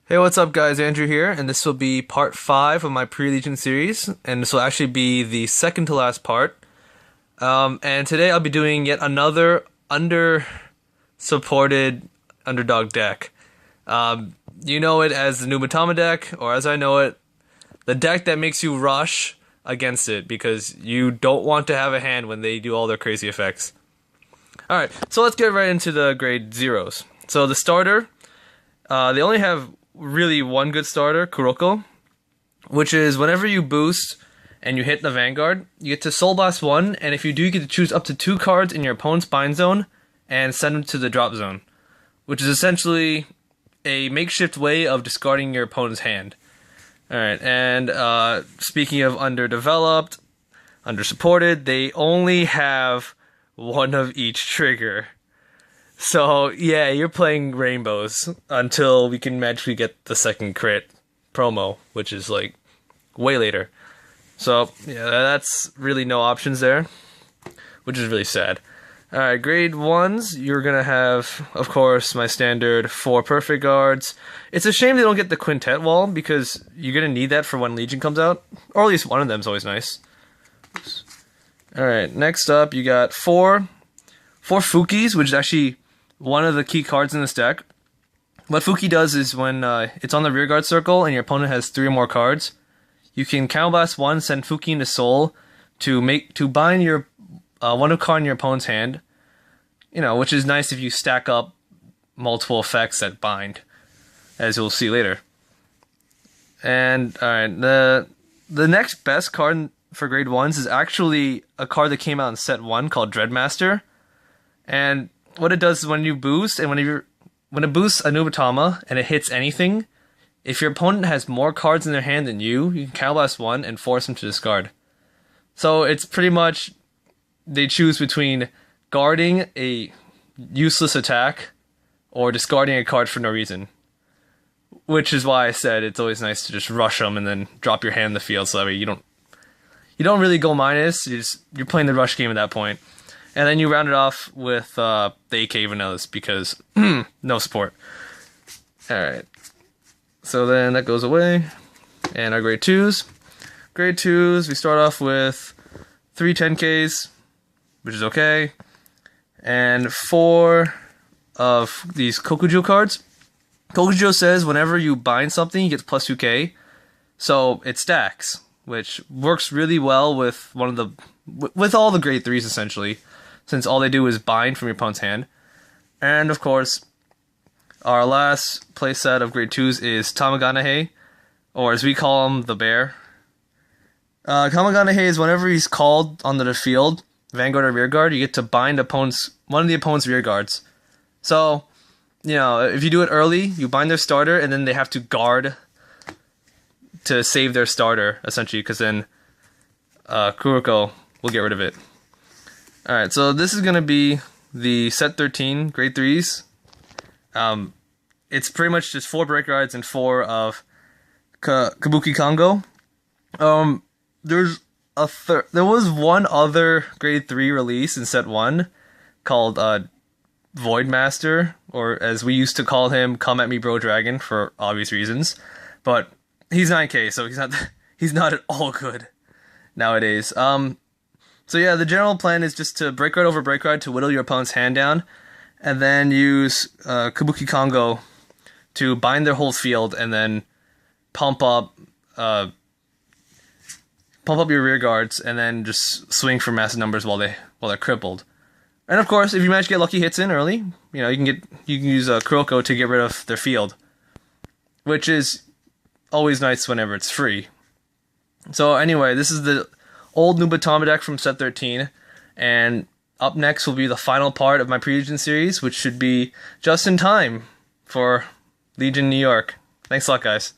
Hey, what's up, guys? Andrew here, and this will be part 5 of my pre-Legion series, and this will actually be the second to last part. And today I'll be doing yet another under-supported underdog deck. You know it as the Nubatama deck, or as I know it, the deck that makes you rush against it because you don't want to have a hand when they do all their crazy effects. Alright, so let's get right into the grade zeros. So the starter, they only have really one good starter, Kuroko, which is whenever you boost and you hit the Vanguard, you get to Soul Blast 1, and if you do, you get to choose up to 2 cards in your opponent's bind zone and send them to the drop zone, which is essentially a makeshift way of discarding your opponent's hand. Alright, and speaking of underdeveloped, undersupported, they only have one of each trigger. So, yeah, you're playing rainbows until we can magically get the second crit promo, which is, like, way later. So, yeah, that's really no options there, which is really sad. Alright, grade 1s, you're gonna have, of course, my standard 4 perfect guards. It's a shame they don't get the quintet wall, because you're gonna need that for when Legion comes out. Or at least one of them's always nice. Alright, next up, you got 4 Fukis, which is actually one of the key cards in this deck. What Fuki does is when it's on the rearguard circle and your opponent has 3 or more cards, you can counterblast 1, send Fuki into Soul to bind your one of card in your opponent's hand. You know, which is nice if you stack up multiple effects that bind, as you'll see later. And alright, the next best card for grade 1s is actually a card that came out in set 1 called Dreadmaster. And what it does is when you boost, and when it boosts a Nubatama and it hits anything, if your opponent has more cards in their hand than you can counterblast 1 and force them to discard. So it's pretty much, they choose between guarding a useless attack or discarding a card for no reason. Which is why I said it's always nice to just rush them and then drop your hand in the field, so that way you don't really go minus, you're playing the rush game at that point. And then you round it off with the AK Vanillas because no support. Alright. So then that goes away. And our grade 2s. Grade 2s, we start off with 3 10Ks, which is okay. And 4 of these Kokujo cards. Kokujo says whenever you bind something, you get plus 2K. So it stacks, which works really well with with all the grade 3s essentially, since all they do is bind from your opponent's hand. And of course, our last playset of grade 2s is Tamaganahe, or as we call him, the bear. Tamaganahe is whenever he's called onto the field, Vanguard or Rearguard, you get to bind one of the opponent's rearguards. So, you know, if you do it early, you bind their starter, and then they have to guard to save their starter, essentially, because then Kuroko will get rid of it. Alright, so this is going to be the set 13, grade 3s. It's pretty much just 4 break guards and 4 of Kabuki Kongo. There was one other grade 3 release in set 1 called Void Master, or as we used to call him, Come At Me Bro Dragon, for obvious reasons. But he's 9K, so he's not at all good nowadays. So yeah, the general plan is just to break guard over break guard to whittle your opponent's hand down, and then use Kabuki Kongo to bind their whole field, and then pump up your rear guards, and then just swing for massive numbers while they're crippled. And of course, if you manage to get lucky hits in early, you know, you can use Kuroko to get rid of their field, which is always nice whenever it's free. So anyway, this is the old Nubatama deck from set 13, and up next will be the final part of my pre-Legion series, which should be just in time for Legion New York. Thanks a lot, guys.